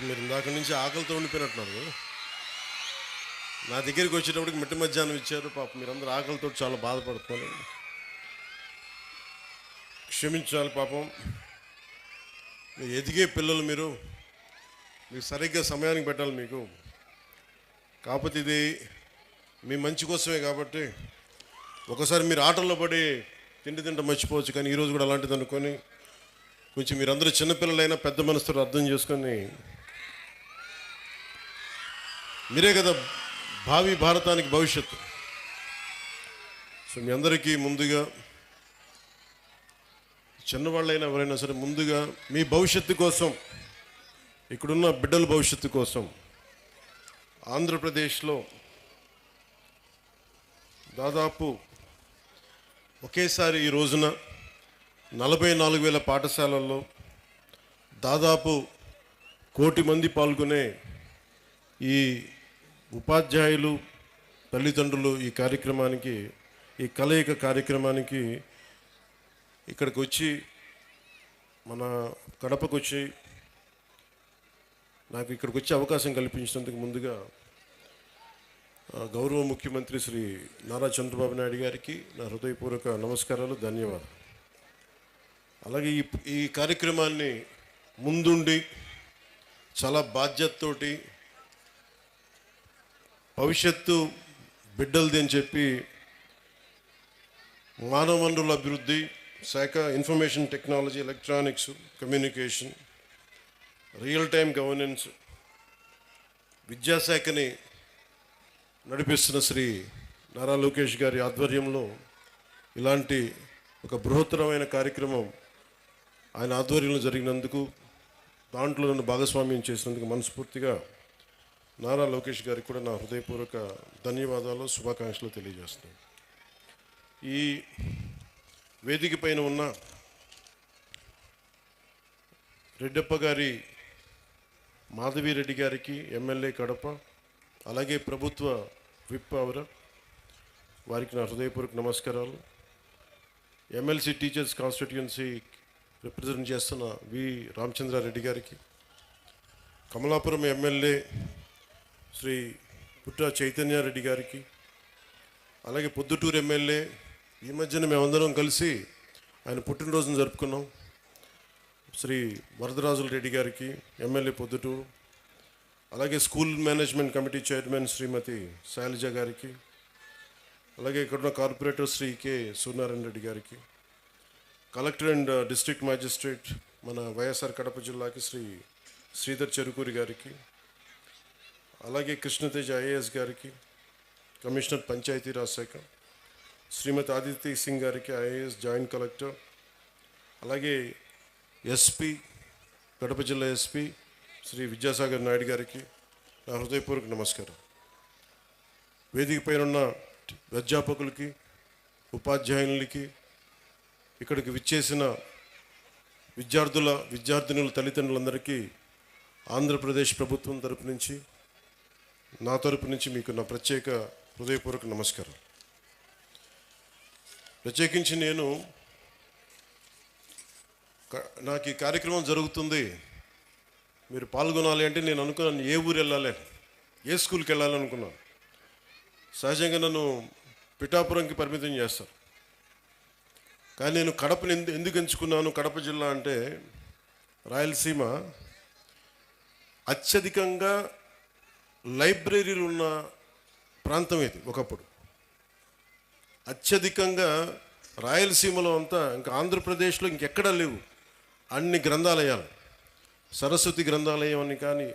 మీరు ఇందాక నుంచి ఆకలితో ఉండిపోయినట్టున్నారు. నా దగ్గరికి వచ్చేటప్పటికి మిట్ట మధ్యాహ్నం ఇచ్చారు. మీరందరూ ఆకలితో చాలా బాధపడుతున్నారు. క్షమించాలి పాపం. మీరు ఎదిగే పిల్లలు, మీకు సరిగ్గా సమయానికి పెట్టాలి మీకు. కాకపోతే ఇది మీ మంచి కోసమే కాబట్టి ఒకసారి మీరు ఆటల్లో పడి తింటా మర్చిపోవచ్చు. కానీ ఈరోజు కూడా అలాంటిది అనుకొని కొంచెం మీరందరూ చిన్నపిల్లలైనా పెద్ద మనసుతో అర్థం చేసుకొని, మీరే కదా భావి భారతానికి భవిష్యత్తు. సో మీ అందరికీ ముందుగా, చిన్నవాళ్ళైనా ఎవరైనా సరే, ముందుగా మీ భవిష్యత్తు కోసం, ఇక్కడున్న బిడ్డల భవిష్యత్తు కోసం ఆంధ్రప్రదేశ్లో దాదాపు ఒకేసారి ఈ రోజున 44,000 పాఠశాలల్లో దాదాపు 1 కోటి మంది పాల్గొనే ఈ ఉపాధ్యాయులు, తల్లిదండ్రులు ఈ కార్యక్రమానికి, ఈ కలయిక కార్యక్రమానికి ఇక్కడికి వచ్చి, మన కడపకు వచ్చి నాకు ఇక్కడికి వచ్చే అవకాశం కల్పించినందుకు ముందుగా గౌరవ ముఖ్యమంత్రి శ్రీ నారా చంద్రబాబు నాయుడు గారికి నా హృదయపూర్వక నమస్కారాలు, ధన్యవాదాలు. అలాగే ఈ కార్యక్రమాన్ని ముందుండి చాలా బాధ్యతతోటి భవిష్యత్తు బిడ్డలది అని చెప్పి మానవ వనరుల అభివృద్ధి శాఖ, information technology, electronics, communication, real time governance, విద్యాశాఖని నడిపిస్తున్న శ్రీ నారా లోకేష్ గారి ఆధ్వర్యంలో ఇలాంటి ఒక బృహత్తరమైన కార్యక్రమం ఆయన ఆధ్వర్యంలో జరిగినందుకు, దాంట్లో నన్ను భాగస్వామ్యం చేసినందుకు మనస్ఫూర్తిగా నారా లోకేష్ గారికి కూడా నా హృదయపూర్వక ధన్యవాదాలు, శుభాకాంక్షలు తెలియజేస్తున్నాను. ఈ వేదిక పైన ఉన్న రెడ్డప్ప గారి, మాధవిరెడ్డి గారికి, ఎమ్మెల్యే కడప, అలాగే ప్రభుత్వ విప్ వారికి నా హృదయపూర్వక నమస్కారాలు. ఎమ్మెల్సీ టీచర్స్ కాన్స్టిట్యుయెన్సీ రిప్రజెంట్ చేస్తున్న వి రామచంద్రారెడ్డి గారికి, కమలాపురం ఎమ్మెల్యే శ్రీ పుట్ట చైతన్యారెడ్డి గారికి, అలాగే పొద్దుటూరు ఎమ్మెల్యే, ఈ మధ్యన మేమందరం కలిసి ఆయన పుట్టినరోజును జరుపుకున్నాం, శ్రీ వరదరాజుల రెడ్డి గారికి, ఎమ్మెల్యే పొద్దుటూరు, అలాగే స్కూల్ మేనేజ్మెంట్ కమిటీ చైర్మన్ శ్రీమతి శైలజ గారికి, అలాగే ఇక్కడున్న కార్పొరేటర్ శ్రీ కె సూర్యనారాయణ రెడ్డి గారికి, కలెక్టర్ అండ్ డిస్ట్రిక్ట్ మ్యాజిస్ట్రేట్ మన వైఎస్ఆర్ కడప జిల్లాకి శ్రీ శ్రీధర్ చెరుకూరి గారికి, అలాగే కృష్ణతేజ ఐఏఎస్ గారికి, కమిషనర్ పంచాయతీరాజ్ శాఖ శ్రీమతి ఆదిత్య సింగ్ గారికి, ఐఏఎస్ జాయింట్ కలెక్టర్, అలాగే ఎస్పీ, కడప జిల్లా ఎస్పీ శ్రీ విద్యాసాగర్ నాయుడు గారికి నా హృదయపూర్వక నమస్కారం. వేదిక పైన ఉన్న అధ్యాపకులకి, ఉపాధ్యాయులకి, ఇక్కడికి విచ్చేసిన విద్యార్థినుల తల్లిదండ్రులందరికీ ఆంధ్రప్రదేశ్ ప్రభుత్వం తరపు నుంచి, నా తరపు నుంచి మీకు నా ప్రత్యేక హృదయపూర్వక నమస్కారం. ప్రత్యేకించి నాకు ఈ కార్యక్రమం జరుగుతుంది, మీరు పాల్గొనాలి అంటే నేను అనుకున్నాను ఏ ఊరు వెళ్ళాలి, ఏ స్కూల్కి వెళ్ళాలి అనుకున్నాను. సహజంగా నన్ను పిఠాపురంకి పరిమితం చేస్తారు. కానీ నేను కడపని ఎందుకు ఎంచుకున్నాను? కడప జిల్లా అంటే రాయలసీమ అత్యధికంగా లైబ్రరీలు ఉన్న ప్రాంతం ఇది. ఒకప్పుడు అత్యధికంగా రాయలసీమలో అంతా, ఇంకా ఆంధ్రప్రదేశ్లో ఇంకెక్కడా లేవు అన్ని గ్రంథాలయాలు. సరస్వతి గ్రంథాలయం అని కానీ,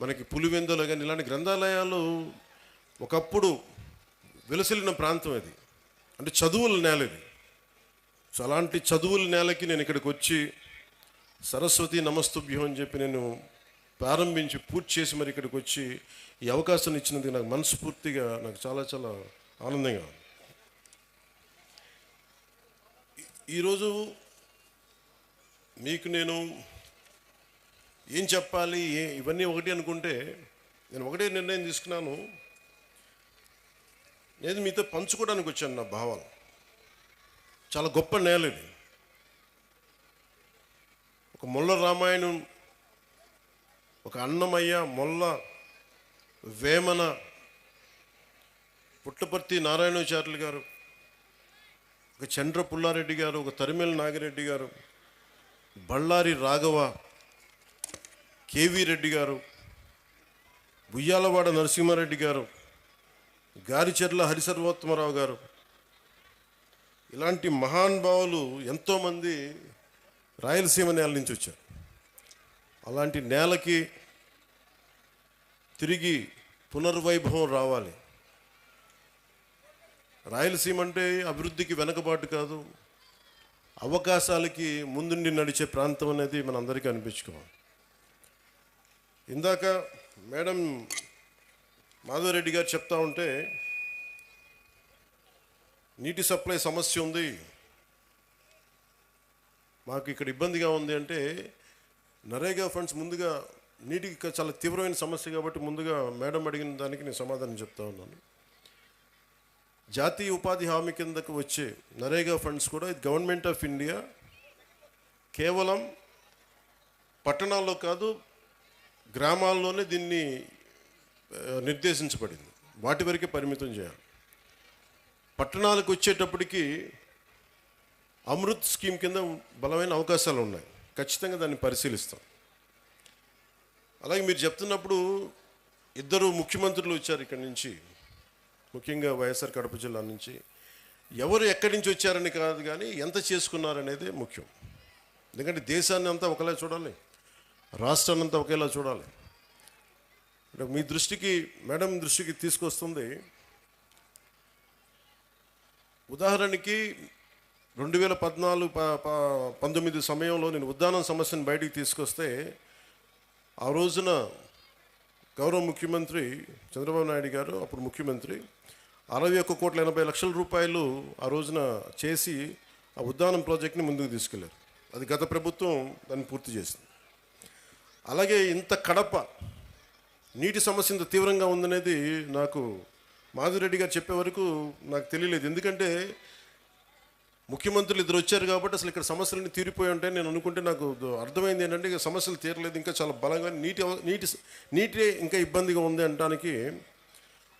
మనకి పులివెందులు కానీ, ఇలాంటి గ్రంథాలయాలు ఒకప్పుడు వెలసిల్లిన ప్రాంతం అది. అంటే చదువుల నేల ఇది. సో అలాంటి చదువుల నేలకి నేను ఇక్కడికి వచ్చి సరస్వతి నమస్తుభ్యం అని చెప్పి నేను ప్రారంభించి పూర్తి చేసి మరి ఇక్కడికి వచ్చి ఈ అవకాశం ఇచ్చినందుకు నాకు మనస్ఫూర్తిగా నాకు చాలా చాలా ఆనందంగా ఉంది. ఈరోజు మీకు నేను ఏం చెప్పాలి, ఇవన్నీ ఒకటి అనుకుంటే, నేను ఒకటే నిర్ణయం తీసుకున్నాను. నేను మీతో పంచుకోవడానికి వచ్చాను నా భావాలు. చాలా గొప్ప నేల ఇది. ఒక ముల్ల రామాయణం ఒక అన్నమయ్య, మొల్ల, వేమన, పుట్టపర్తి నారాయణాచార్యులు గారు, ఒక చంద్ర పుల్లారెడ్డి గారు, ఒక తరిమెల నాగిరెడ్డి గారు, బళ్ళారి రాఘవ, కేవీ రెడ్డి గారు, బుయ్యాలవాడ నరసింహారెడ్డి గారు, గారిచెర్ల హరిసర్వోత్తమరావు గారు, ఇలాంటి మహానుభావులు ఎంతోమంది రాయలసీమ నేల నుంచి వచ్చారు. అలాంటి నేలకి తిరిగి పునర్వైభవం రావాలి. రాయలసీమ అంటే అభివృద్ధికి వెనకబాటు కాదు, అవకాశాలకి ముందుండి నడిచే ప్రాంతం అనేది మనందరికీ అనిపించుకోవాలి. ఇందాక మేడం మాధవరెడ్డి గారు చెప్తా ఉంటే నీటి సప్లై సమస్య ఉంది, మాకు ఇక్కడ ఇబ్బందిగా ఉంది అంటే, నరేగా ఫండ్స్ ముందుగా నీటికి చాలా తీవ్రమైన సమస్య కాబట్టి ముందుగా మేడం అడిగిన దానికి నేను సమాధానం చెప్తా ఉన్నాను. జాతీయ ఉపాధి హామీ కిందకు వచ్చే నరేగా ఫండ్స్ కూడా ఇది గవర్నమెంట్ ఆఫ్ ఇండియా కేవలం పట్టణాల్లో కాదు, గ్రామాల్లోనే దీన్ని నిర్దేశించబడింది. వాటి వరకే పరిమితం చేయాలి. పట్టణాలకు వచ్చేటప్పటికి అమృత్ స్కీమ్ కింద బలమైన అవకాశాలు ఉన్నాయి, ఖచ్చితంగా దాన్ని పరిశీలిస్తాం. అలాగే మీరు చెప్తున్నప్పుడు ఇద్దరు ముఖ్యమంత్రులు వచ్చారు ఇక్కడి నుంచి, ముఖ్యంగా వైఎస్ఆర్ కడప జిల్లా నుంచి. ఎవరు ఎక్కడి నుంచి వచ్చారని కాదు, కానీ ఎంత చేసుకున్నారనేదే ముఖ్యం. ఎందుకంటే దేశాన్ని అంతా ఒకలా చూడాలి, రాష్ట్రాన్ని అంతా ఒకేలా చూడాలి. మీ దృష్టికి, మేడం దృష్టికి తీసుకొస్తుంది, ఉదాహరణకి 2014-19 సమయంలో నేను ఉద్దానం సమస్యను బయటికి తీసుకొస్తే, ఆ రోజున గౌరవ ముఖ్యమంత్రి చంద్రబాబు నాయుడు గారు, అప్పుడు ముఖ్యమంత్రి, 61,80,00,000 రూపాయలు ఆ రోజున చేసి ఆ ఉద్దానం ప్రాజెక్ట్ని ముందుకు తీసుకెళ్లారు. అది గత ప్రభుత్వం దాన్ని పూర్తి చేసింది. అలాగే ఇంత కడప నీటి సమస్య ఇంత తీవ్రంగా ఉందనేది నాకు మాధురెడ్డి గారు చెప్పే వరకు నాకు తెలియలేదు. ఎందుకంటే ముఖ్యమంత్రులు ఇద్దరు వచ్చారు కాబట్టి అసలు ఇక్కడ సమస్యలన్నీ తీరిపోయి ఉంటాయి నేను అనుకుంటే, నాకు అర్థమైంది ఏంటంటే ఇక సమస్యలు తీరలేదు, ఇంకా చాలా బలంగా నీటి ఇంకా ఇబ్బందిగా ఉంది అనడానికి.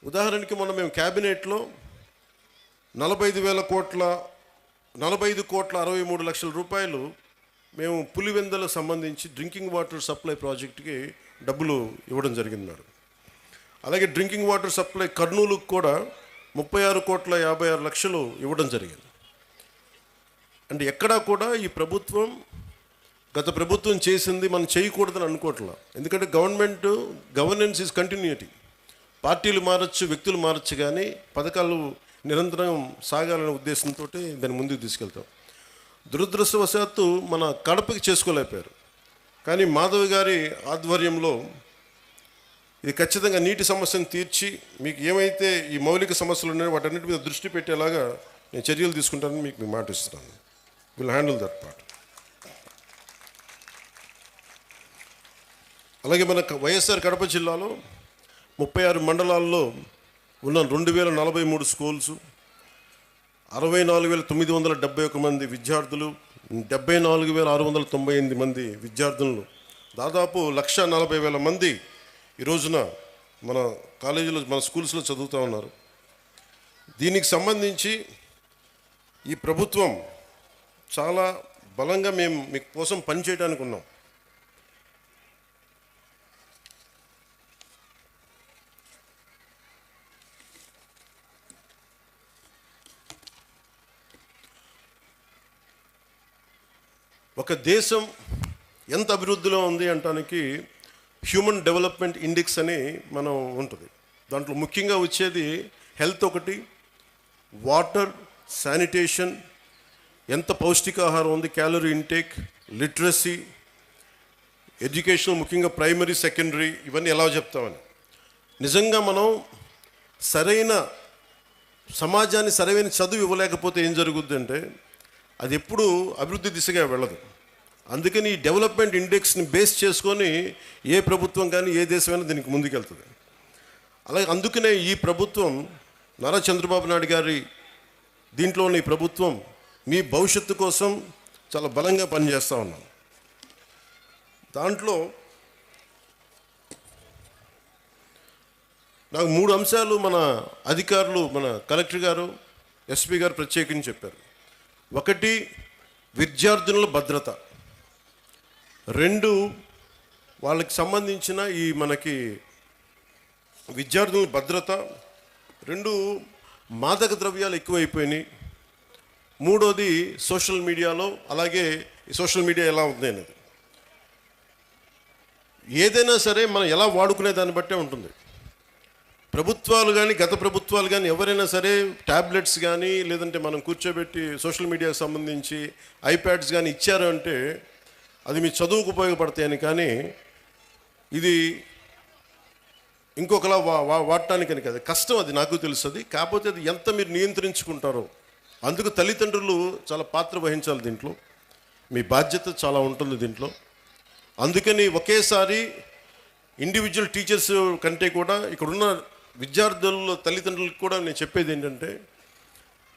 ఉదాహరణకి మొన్న మేము క్యాబినెట్లో 45,63,00,000 రూపాయలు మేము పులివెందులకు సంబంధించి డ్రింకింగ్ వాటర్ సప్లై ప్రాజెక్టుకి డబ్బులు ఇవ్వడం జరిగింది మేడం. అలాగే డ్రింకింగ్ వాటర్ సప్లై కర్నూలుకు కూడా 36,56,00,000 ఇవ్వడం జరిగింది. అంటే ఎక్కడా కూడా ఈ ప్రభుత్వం, గత ప్రభుత్వం చేసింది మనం చేయకూడదని అనుకోవట్లా. ఎందుకంటే గవర్నెన్స్ ఈజ్ కంటిన్యూటీ. పార్టీలు మారచ్చు, వ్యక్తులు మారచ్చు, కానీ పథకాలు నిరంతరం సాగాలనే ఉద్దేశంతో దాన్ని ముందుకు తీసుకెళ్తాం. దురదృష్టవశాత్తు మన కడపకి చేసుకోలేకపోయారు. కానీ మాధవ్ గారి ఆధ్వర్యంలో ఇది ఖచ్చితంగా నీటి సమస్యను తీర్చి మీకు ఏమైతే ఈ మౌలిక సమస్యలు ఉన్నాయో వాటన్నిటి మీద దృష్టి పెట్టేలాగా నేను చర్యలు తీసుకుంటానని మీకు మాట ఇస్తున్నాను. Will handle that part. అలాగే మన వైఎస్ఆర్ కడప జిల్లాలో 36 మండలాల్లో ఉన్న 2,043 స్కూల్స్, 64,971 మంది విద్యార్థులు, 74,698 మంది విద్యార్థులను, దాదాపు 1,40,000 మంది ఈ రోజున మన కాలేజీలో, మన స్కూల్స్లో చదువుతూ ఉన్నారు. దీనికి సంబంధించి ఈ ప్రభుత్వం చాలా బలంగా మేము మీ కోసం పనిచేయడానికి ఉన్నాం. ఒక దేశం ఎంత అభివృద్ధిలో ఉంది అంటానికి హ్యూమన్ డెవలప్మెంట్ ఇండెక్స్ అని మనం ఉంటుంది. దాంట్లో ముఖ్యంగా వచ్చేది హెల్త్ ఒకటి, వాటర్, శానిటేషన్, ఎంత పౌష్టికాహారం ఉంది, క్యాలరీ ఇంటేక్, లిటరసీ, ఎడ్యుకేషన్, ముఖ్యంగా ప్రైమరీ, సెకండరీ, ఇవన్నీ ఎలా చెప్తామని. నిజంగా మనం సరైన సమాజాన్ని సరైన చదువు ఇవ్వలేకపోతే ఏం జరుగుద్ది అంటే అది ఎప్పుడూ అభివృద్ధి దిశగా వెళ్ళదు. అందుకని ఈ డెవలప్మెంట్ ఇండెక్స్ని బేస్ చేసుకొని ఏ ప్రభుత్వం కానీ ఏ దేశమైనా దీనికి ముందుకెళ్తుంది. అలాగే అందుకనే ఈ ప్రభుత్వం, నారా చంద్రబాబు నాయుడు గారి దీంట్లోని ప్రభుత్వం మీ భవిష్యత్తు కోసం చాలా బలంగా పనిచేస్తూ ఉన్నాం. దాంట్లో నాకు 3 అంశాలు మన అధికారులు, మన కలెక్టర్ గారు, ఎస్పీ గారు ప్రత్యేకించి చెప్పారు. ఒకటి, విద్యార్థుల భద్రత. 2, వాళ్ళకి సంబంధించిన ఈ మనకి విద్యార్థుల భద్రత. 2, మాదక ద్రవ్యాలు ఎక్కువైపోయినాయి. 3వది, సోషల్ మీడియాలో, అలాగే సోషల్ మీడియా ఎలా ఉంది అనేది. ఏదైనా సరే మనం ఎలా వాడుకునే దాన్ని బట్టే ఉంటుంది. ప్రభుత్వాలు కానీ, గత ప్రభుత్వాలు కానీ ఎవరైనా సరే ట్యాబ్లెట్స్ కానీ, లేదంటే మనం కూర్చోబెట్టి సోషల్ మీడియాకి సంబంధించి ఐప్యాడ్స్ కానీ ఇచ్చారు అంటే అది మీ చదువుకు ఉపయోగపడతాయని, కానీ ఇది ఇంకొకలా వాడటానికని కదా. కష్టం, అది నాకు తెలుస్తుంది. కాకపోతే అది ఎంత మీరు నియంత్రించుకుంటారో, అందుకు తల్లిదండ్రులు చాలా పాత్ర వహించాలి దీంట్లో. మీ బాధ్యత చాలా ఉంటుంది దీంట్లో. అందుకని ఒకేసారి ఇండివిజువల్ టీచర్స్ కంటే కూడా ఇక్కడున్న విద్యార్థుల తల్లిదండ్రులకు కూడా నేను చెప్పేది ఏంటంటే,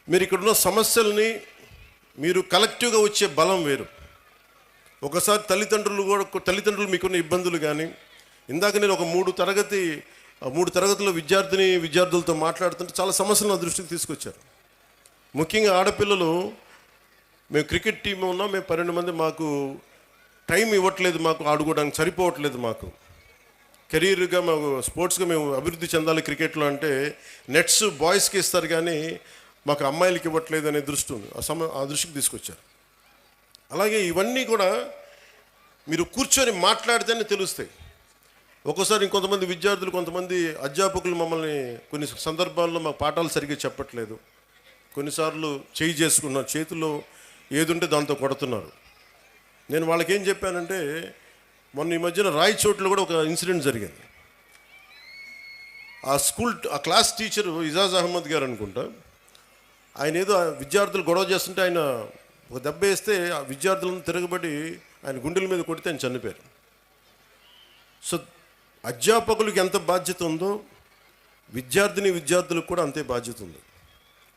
మీరు ఇక్కడున్న సమస్యల్ని మీరు కలెక్టివ్గా వచ్చే బలం వేరు. ఒకసారి తల్లిదండ్రులు మీకున్న ఇబ్బందులు కానీ, ఇందాక నేను ఒక 3 తరగతుల విద్యార్థులతో మాట్లాడుతుంటే చాలా సమస్యలు నా దృష్టికి తీసుకొచ్చారు. ముఖ్యంగా ఆడపిల్లలు, మేము క్రికెట్ టీం ఉన్నాం, మేము 12 మంది, మాకు టైం ఇవ్వట్లేదు, మాకు ఆడుకోవడానికి సరిపోవట్లేదు, మాకు కెరీర్గా మాకు స్పోర్ట్స్గా మేము అభివృద్ధి చెందాలి క్రికెట్లో అంటే నెట్స్ బాయ్స్కి ఇస్తారు కానీ మాకు అమ్మాయిలకి ఇవ్వట్లేదు అనే దృష్టి ఉంది. ఆ దృష్టికి తీసుకొచ్చారు. అలాగే ఇవన్నీ కూడా మీరు కూర్చొని మాట్లాడితేనే తెలుస్తాయి. ఒక్కోసారి ఇంకొంతమంది విద్యార్థులు, కొంతమంది అధ్యాపకులు మమ్మల్ని కొన్ని సందర్భాల్లో మాకు పాఠాలు సరిగ్గా చెప్పట్లేదు, కొన్నిసార్లు చేసుకున్నారు, చేతిలో ఏది ఉంటే దాంతో కొడుతున్నారు. నేను వాళ్ళకి ఏం చెప్పానంటే, మొన్న ఈ మధ్యన రాయచోట్లో కూడా ఒక ఇన్సిడెంట్ జరిగింది. ఆ క్లాస్ టీచరు ఇజాజ్ అహ్మద్ గారు అనుకుంటా, ఆయన ఏదో విద్యార్థులు గొడవ చేస్తుంటే ఆయన ఒక దెబ్బ వేస్తే ఆ విద్యార్థులను తిరగబడి ఆయన గుండెల మీద కొడితే ఆయన చనిపోయారు. సో అధ్యాపకులకు ఎంత బాధ్యత ఉందో విద్యార్థులకు కూడా అంతే బాధ్యత ఉంది.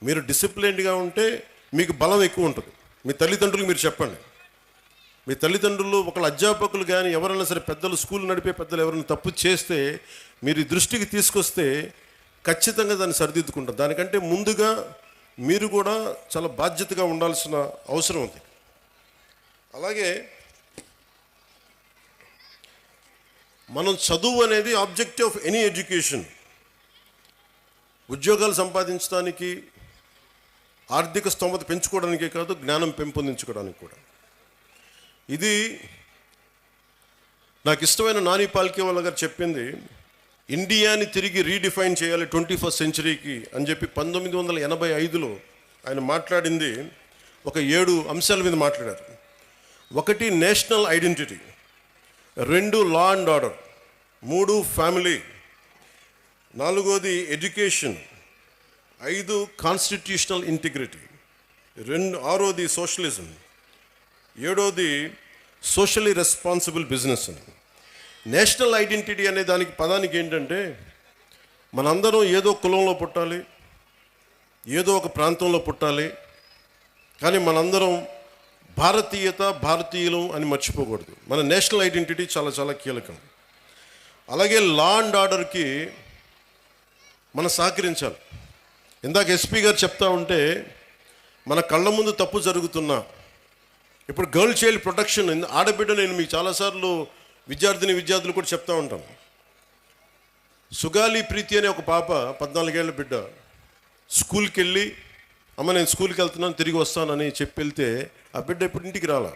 మీరు డిసిప్లైన్డ్గా ఉంటే మీకు బలం ఎక్కువ ఉంటుంది. మీ తల్లిదండ్రులకు మీరు చెప్పండి. మీ తల్లిదండ్రులు, ఒకళ్ళ అధ్యాపకులు కానీ ఎవరైనా సరే, పెద్దలు, స్కూల్ నడిపే పెద్దలు ఎవరైనా తప్పు చేస్తే మీరు ఈ దృష్టికి తీసుకొస్తే ఖచ్చితంగా దాన్ని సరిదిద్దుకుంటారు. దానికంటే ముందుగా మీరు కూడా చాలా బాధ్యతగా ఉండాల్సిన అవసరం ఉంది. అలాగే మనం చదువు అనేది ఆబ్జెక్టివ్ ఆఫ్ ఎనీ ఎడ్యుకేషన్. ఉద్యోగాలు సంపాదించడానికి, ఆర్థిక స్తోమత పెంచుకోవడానికే కాదు, జ్ఞానం పెంపొందించుకోవడానికి కూడా. ఇది నాకు ఇష్టమైన నాని పాల్కేవాలా గారు చెప్పింది. ఇండియాని తిరిగి రీడిఫైన్ చేయాలి 21st సెంచరీకి అని చెప్పి 1985లో ఆయన మాట్లాడింది. ఒక 7 అంశాల మీద మాట్లాడారు. 1, national identity. 2, law and order. 3, family. 4వది ఎడ్యుకేషన్. 5, constitutional integrity. 6వది సోషలిజం. 7వది సోషల్లీ రెస్పాన్సిబుల్ బిజినెస్ అని. నేషనల్ ఐడెంటిటీ అనే పదానికి ఏంటంటే, మనందరం ఏదో కులంలో పుట్టాలి, ఏదో ఒక ప్రాంతంలో పుట్టాలి, కానీ మనందరం భారతీయులం అని మర్చిపోకూడదు. మన నేషనల్ ఐడెంటిటీ చాలా చాలా కీలకం. అలాగే లా అండ్ ఆర్డర్కి మనం సహకరించాలి. ఇందాక ఎస్పీ గారు చెప్తా ఉంటే, మన కళ్ళ ముందు తప్పు జరుగుతున్నా, ఇప్పుడు గర్ల్ చైల్డ్ ప్రొటెక్షన్, ఆడబిడ్డ, నేను మీకు చాలాసార్లు విద్యార్థులు కూడా చెప్తా ఉంటాను. సుగాలి ప్రీతి అనే ఒక పాప, 14 ఏళ్ల బిడ్డ, స్కూల్కి వెళ్ళి, అమ్మ నేను స్కూల్కి వెళ్తున్నాను, తిరిగి వస్తానని చెప్పి వెళ్తే ఆ బిడ్డ ఇప్పుడు ఇంటికి రాలా,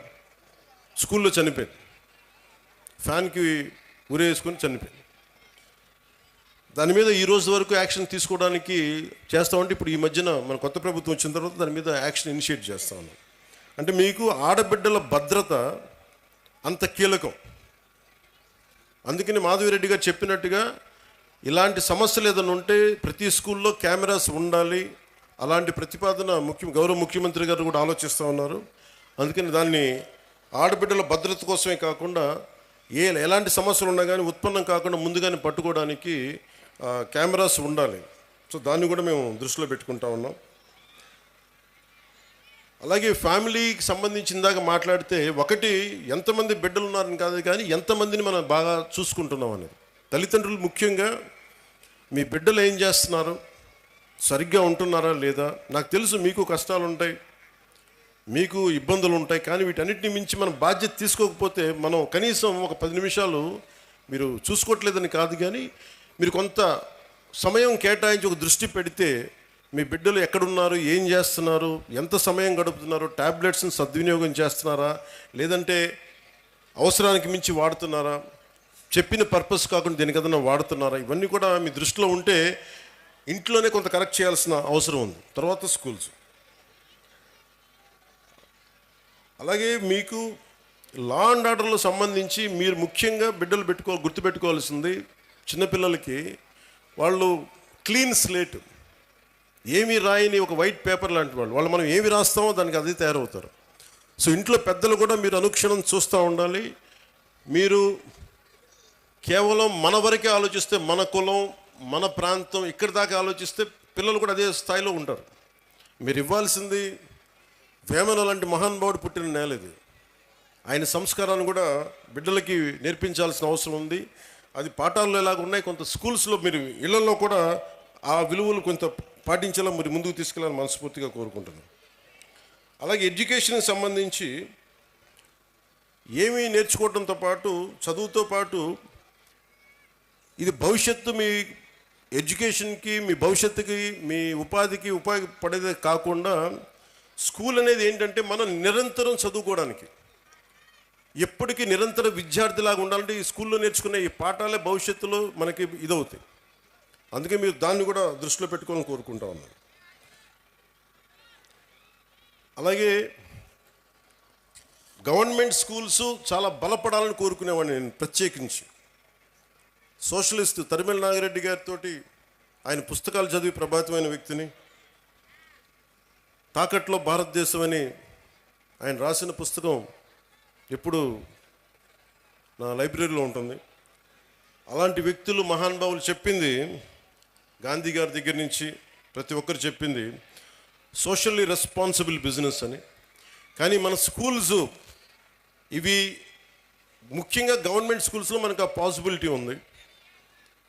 స్కూల్లో చనిపోయింది. ఫ్యాన్కి ఉరేసుకొని చనిపోయింది. దాని మీద ఈ రోజు వరకు యాక్షన్ తీసుకోవడానికి చేస్తామంటే, ఇప్పుడు ఈ మధ్యన మన కొత్త ప్రభుత్వం వచ్చిన తర్వాత దాని మీద యాక్షన్ ఇనిషియేట్ చేస్తా ఉన్నాం. అంటే మీకు ఆడబిడ్డల భద్రత అంత కీలకం. అందుకని మాధవిరెడ్డి గారు చెప్పినట్టుగా ఇలాంటి సమస్యలు ఏదైనా ఉంటే ప్రతి స్కూల్లో కెమెరాస్ ఉండాలి. అలాంటి ప్రతిపాదన గౌరవ ముఖ్యమంత్రి గారు కూడా ఆలోచిస్తూ ఉన్నారు. అందుకని దాన్ని ఆడబిడ్డల భద్రత కోసమే కాకుండా ఎలాంటి సమస్యలు ఉన్నా కానీ ఉత్పన్నం కాకుండా ముందుగానే పట్టుకోవడానికి కెమెరాస్ ఉండాలి. సో దాన్ని కూడా మేము దృష్టిలో పెట్టుకుంటా ఉన్నాం. అలాగే ఫ్యామిలీకి సంబంధించిన దాకా మాట్లాడితే, ఒకటి ఎంతమంది బిడ్డలు ఉన్నారని కాదు, కానీ ఎంతమందిని మనం బాగా చూసుకుంటున్నాం అనేది. తల్లిదండ్రులు ముఖ్యంగా మీ బిడ్డలు ఏం చేస్తున్నారు, సరిగ్గా ఉంటున్నారా లేదా? నాకు తెలుసు మీకు కష్టాలు ఉంటాయి, మీకు ఇబ్బందులు ఉంటాయి, కానీ వీటన్నిటిని మించి మనం బాధ్యత తీసుకోకపోతే మనం కనీసం ఒక 10 నిమిషాలు మీరు చూసుకోవట్లేదని కాదు, కానీ మీరు కొంత సమయం కేటాయించి ఒక దృష్టి పెడితే మీ బిడ్డలు ఎక్కడున్నారు, ఏం చేస్తున్నారు, ఎంత సమయం గడుపుతున్నారు, ట్యాబ్లెట్స్ని సద్వినియోగం చేస్తున్నారా, లేదంటే అవసరానికి మించి వాడుతున్నారా, చెప్పిన పర్పస్ కాకుండా దేనికదన్నా వాడుతున్నారా, ఇవన్నీ కూడా మీ దృష్టిలో ఉంటే ఇంట్లోనే కొంత కరెక్ట్ చేయాల్సిన అవసరం ఉంది. తర్వాత స్కూల్స్. అలాగే మీకు లా అండ్ ఆర్డర్లో సంబంధించి మీరు ముఖ్యంగా బిడ్డలు గుర్తుపెట్టుకోవాల్సింది, చిన్నపిల్లలకి వాళ్ళు క్లీన్ స్లేట్, ఏమీ రాయని ఒక వైట్ పేపర్ లాంటి వాళ్ళు మనం ఏమి రాస్తామో దానికి అది తయారవుతారు. సో ఇంట్లో పెద్దలు కూడా మీరు అనుక్షణం చూస్తూ ఉండాలి. మీరు కేవలం మన వరకే ఆలోచిస్తే, మన కులం, మన ప్రాంతం, ఇక్కడి దాకా ఆలోచిస్తే పిల్లలు కూడా అదే స్థాయిలో ఉంటారు. మీరు ఇవ్వాల్సింది వేమన లాంటి మహానుభావుడు పుట్టిన నేల ఇది. ఆయన సంస్కారాన్ని కూడా బిడ్డలకి నేర్పించాల్సిన అవసరం ఉంది. అది పాఠాల్లో ఎలాగ ఉన్నాయి, కొంత స్కూల్స్లో మీరు ఇళ్లలో కూడా ఆ విలువలు కొంత పాటించేలా మీరు ముందుకు తీసుకెళ్ళాలని మనస్ఫూర్తిగా కోరుకుంటున్నాను. అలాగే ఎడ్యుకేషన్కి సంబంధించి ఏమీ నేర్చుకోవడంతో పాటు, చదువుతో పాటు, ఇది భవిష్యత్తు మీ ఎడ్యుకేషన్కి, మీ భవిష్యత్తుకి, మీ ఉపాధికి ఉపయోగపడేదే కాకుండా స్కూల్ అనేది ఏంటంటే మనం నిరంతరం చదువుకోవడానికి, ఎప్పటికీ నిరంతర విద్యార్థిలాగా ఉండాలంటే ఈ స్కూల్లో నేర్చుకునే ఈ పాఠాలే భవిష్యత్తులో మనకి ఇదవుతాయి. అందుకే మీరు దాన్ని కూడా దృష్టిలో పెట్టుకోవాలని కోరుకుంటా ఉన్నాను. అలాగే గవర్నమెంట్ స్కూల్స్ చాలా బలపడాలని కోరుకునేవాడిని నేను ప్రత్యేకించి. సోషలిస్ట్ తరిమెల నాగిరెడ్డి గారితో ఆయన పుస్తకాలు చదివి ప్రభావితమైన వ్యక్తిని. తాకట్లో భారతదేశం అని ఆయన రాసిన పుస్తకం ఎప్పుడు నా లైబ్రరీలో ఉంటుంది. అలాంటి వ్యక్తులు, మహానుభావులు చెప్పింది, గాంధీ గారి దగ్గర నుంచి ప్రతి ఒక్కరు చెప్పింది సోషల్లీ రెస్పాన్సిబుల్ బిజినెస్ అని. కానీ మన స్కూల్స్ ఇవి ముఖ్యంగా గవర్నమెంట్ స్కూల్స్లో మనకు ఆ పాసిబిలిటీ ఉంది.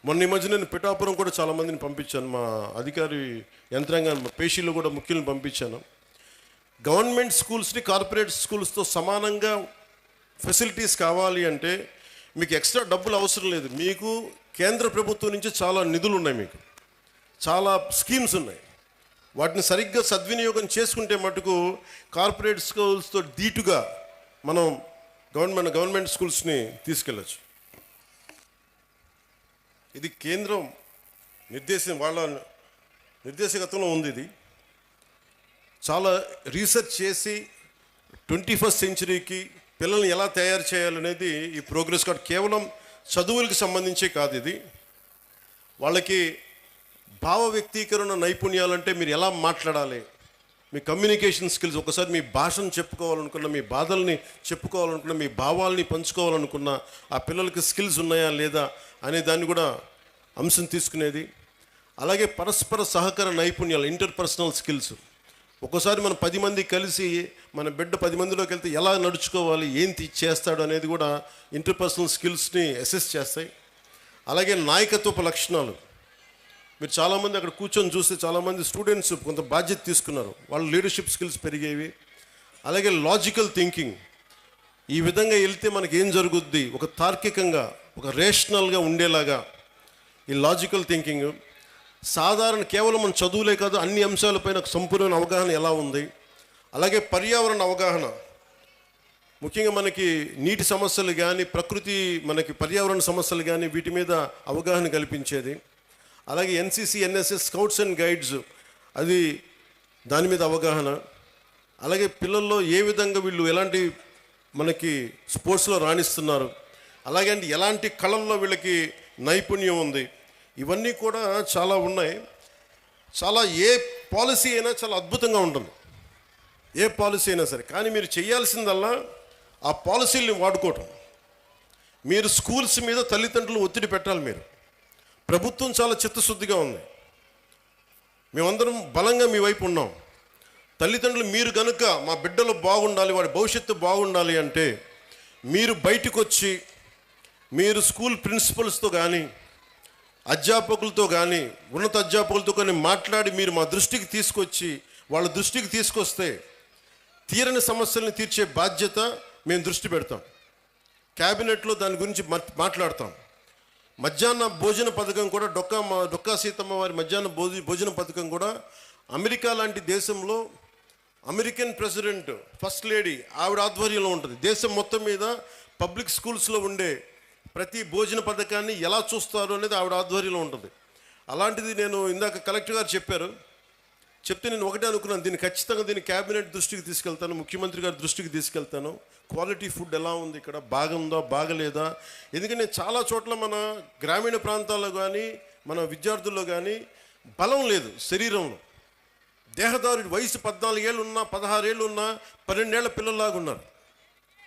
మొన్న ఈ మధ్య నేను పిఠాపురం కూడా చాలామందిని పంపించాను, మా అధికారి యంత్రాంగాన్ని, పేషీలు కూడా ముఖ్యులను పంపించాను. గవర్నమెంట్ స్కూల్స్ని కార్పొరేట్ స్కూల్స్తో సమానంగా ఫెసిలిటీస్ కావాలి అంటే మీకు ఎక్స్ట్రా డబ్బులు అవసరం లేదు. మీకు కేంద్ర ప్రభుత్వం నుంచి చాలా నిధులు ఉన్నాయి, మీకు చాలా స్కీమ్స్ ఉన్నాయి. వాటిని సరిగ్గా సద్వినియోగం చేసుకుంటే మటుకు కార్పొరేట్ స్కూల్స్తో ధీటుగా మనం గవర్నమెంట్ స్కూల్స్ని తీసుకెళ్ళచ్చు. ఇది కేంద్రం వాళ్ళ నిర్దేశకత్వంలో ఉంది. ఇది చాలా రీసెర్చ్ చేసి 21st సెంచరీకి పిల్లల్ని ఎలా తయారు చేయాలనేది ఈ ప్రోగ్రెస్ కార్డ్ కేవలం చదువులకు సంబంధించే కాదు. ఇది వాళ్ళకి భావ వ్యక్తీకరణ నైపుణ్యాలంటే మీరు ఎలా మాట్లాడాలి, మీ కమ్యూనికేషన్ స్కిల్స్, ఒకసారి మీ భాషను చెప్పుకోవాలనుకున్న, మీ బాధల్ని చెప్పుకోవాలనుకున్న, మీ భావాల్ని పంచుకోవాలనుకున్న ఆ పిల్లలకి స్కిల్స్ ఉన్నాయా లేదా అనే దాన్ని కూడా అంశం తీసుకునేది. అలాగే పరస్పర సహకార నైపుణ్యాలు, ఇంటర్పర్సనల్ స్కిల్స్. ఒక్కోసారి మనం 10 మంది కలిసి మన బిడ్డ 10 మందిలోకి వెళ్తే ఎలా నడుచుకోవాలి, ఏం చేస్తాడు అనేది కూడా ఇంటర్పర్సనల్ స్కిల్స్ని అసెస్ చేస్తాయి. అలాగే నాయకత్వపు లక్షణాలు. మీరు చాలామంది అక్కడ కూర్చొని చూస్తే చాలామంది స్టూడెంట్స్ కొంత బాధ్యత తీసుకున్నారు, వాళ్ళ లీడర్షిప్ స్కిల్స్ పెరిగేవి. అలాగే లాజికల్ థింకింగ్, ఈ విధంగా వెళ్తే మనకి ఏం జరుగుద్ది, ఒక తార్కికంగా, ఒక రేషనల్గా ఉండేలాగా ఈ లాజికల్ థింకింగ్. సాధారణ కేవలం మన చదువులే కాదు, అన్ని అంశాలపైన సంపూర్ణ అవగాహన ఎలా ఉంది. అలాగే పర్యావరణ అవగాహన, ముఖ్యంగా మనకి నీటి సమస్యలు కానీ, ప్రకృతి మనకి పర్యావరణ సమస్యలు కానీ, వీటి మీద అవగాహన కల్పించేది. అలాగే NCC, NSS, scouts and guides, అది దాని మీద అవగాహన. అలాగే పిల్లల్లో ఏ విధంగా వీళ్ళు ఎలాంటి మనకి స్పోర్ట్స్లో రాణిస్తున్నారు, అలాగే ఎలాంటి కళల్లో వీళ్ళకి నైపుణ్యం ఉంది, ఇవన్నీ కూడా చాలా ఉన్నాయి. చాలా ఏ పాలసీ అయినా చాలా అద్భుతంగా ఉంటుంది, ఏ పాలసీ అయినా సరే. కానీ మీరు చేయాల్సిందల్లా ఆ పాలసీల్ని వాడుకోవటం. మీరు స్కూల్స్ మీద తల్లిదండ్రులు ఒత్తిడి పెట్టాలి. మీరు ప్రభుత్వం చాలా చిత్తశుద్ధిగా ఉంది, మేమందరం బలంగా మీ వైపు ఉన్నాం. తల్లిదండ్రులు మీరు కనుక మా బిడ్డలు బాగుండాలి, వాడి భవిష్యత్తు బాగుండాలి అంటే మీరు బయటకు వచ్చి మీరు స్కూల్ ప్రిన్సిపల్స్తో కానీ, అధ్యాపకులతో కానీ ఉన్నత అధ్యాపకులతో కానీ మాట్లాడి మీరు మా దృష్టికి తీసుకొచ్చి వాళ్ళ దృష్టికి తీసుకొస్తే తీరని సమస్యలను తీర్చే బాధ్యత మేము దృష్టి పెడతాం. క్యాబినెట్లో దాని గురించి మాట్లాడతాం. మధ్యాహ్న భోజన పథకం కూడా డొక్కా సీతమ్మ వారి మధ్యాహ్న భోజన పథకం కూడా అమెరికా లాంటి దేశంలో అమెరికన్ ప్రెసిడెంట్ ఫస్ట్ లేడీ ఆవిడ ఆధ్వర్యంలో ఉంటుంది. దేశం మొత్తం మీద పబ్లిక్ స్కూల్స్లో ఉండే ప్రతి భోజన పథకాన్ని ఎలా చూస్తారు అనేది ఆవిడ ఆధ్వర్యంలో ఉంటుంది. అలాంటిది నేను ఇందాక కలెక్టర్ గారు చెప్తే నేను ఒకటే అనుకున్నాను, దీన్ని క్యాబినెట్ దృష్టికి తీసుకెళ్తాను, ముఖ్యమంత్రి గారి దృష్టికి తీసుకెళ్తాను. క్వాలిటీ ఫుడ్ ఎలా ఉంది, ఇక్కడ బాగుందా బాగలేదా? ఎందుకంటే చాలా చోట్ల మన గ్రామీణ ప్రాంతాల్లో కానీ మన విద్యార్థుల్లో కానీ బలం లేదు. శరీరంలో దేహదారుడి వయసు 14 ఏళ్ళు ఉన్నా 16 ఏళ్ళు ఉన్నా 12 ఏళ్ల పిల్లల్లాగా ఉన్నారు.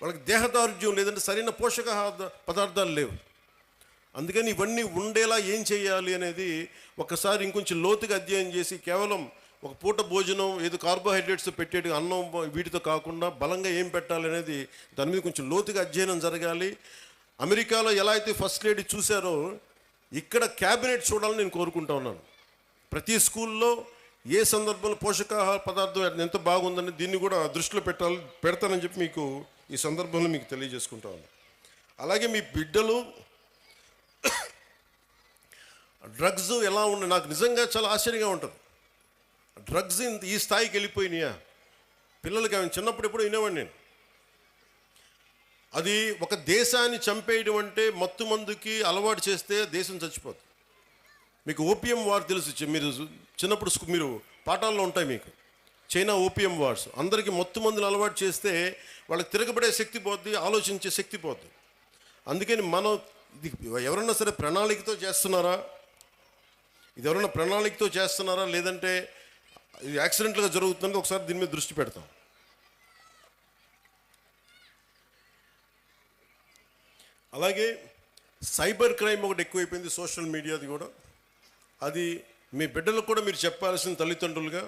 వాళ్ళకి దేహదారుఢ్యం లేదంటే సరైన పోషకాహార పదార్థాలు లేవు. అందుకని ఇవన్నీ ఉండేలా ఏం చేయాలి అనేది ఒకసారి ఇంకొంచెం లోతుగా అధ్యయనం చేసి కేవలం ఒక పూట భోజనం ఏదో కార్బోహైడ్రేట్స్ పెట్టేటి అన్నం వీటితో కాకుండా బలంగా ఏం పెట్టాలి అనేది దాని మీద కొంచెం లోతుగా అధ్యయనం జరగాలి. అమెరికాలో ఎలా అయితే ఫస్ట్ లేడీ చూశారో ఇక్కడ క్యాబినెట్ చూడాలని నేను కోరుకుంటా ఉన్నాను. ప్రతి స్కూల్లో ఏ సందర్భంలో పోషకాహార పదార్థం ఎంత బాగుందని దీన్ని కూడా దృష్టిలో పెడతానని చెప్పి మీకు ఈ సందర్భంలో మీకు తెలియజేసుకుంటా ఉన్నాను. అలాగే మీ బిడ్డలు డ్రగ్స్ ఎలా ఉన్నాయి, నాకు నిజంగా చాలా ఆశ్చర్యంగా ఉంటుంది. డ్రగ్స్ ఈ స్థాయికి వెళ్ళిపోయినాయా? పిల్లలకి ఆమె చిన్నప్పుడు ఎప్పుడు వినేవాడిని నేను. అది ఒక దేశాన్ని చంపేయడం అంటే మత్తు మందుకి అలవాటు చేస్తే దేశం చచ్చిపోతుంది. మీకు ఓపియం వార్ తెలుసు, మీరు చిన్నప్పుడు మీరు పాఠాల్లో ఉంటాయి మీకు. చైనా ఓపియం వార్స్ అందరికీ మత్తు మందులు అలవాటు చేస్తే వాళ్ళకి తిరగబడే శక్తి పోద్ది, ఆలోచించే శక్తి పోద్ది. అందుకని మనం ఇది ఎవరన్నా సరే ప్రణాళికతో చేస్తున్నారా, ఇది ఎవరైనా ప్రణాళికతో చేస్తున్నారా లేదంటే ఇది యాక్సిడెంట్లుగా జరుగుతుందని ఒకసారి దీని మీద దృష్టి పెడతాం. అలాగే సైబర్ క్రైమ్ ఒకటి ఎక్కువైపోయింది, సోషల్ మీడియాది కూడా. అది మీ బిడ్డలకు కూడా మీరు చెప్పాల్సిన తల్లిదండ్రులుగా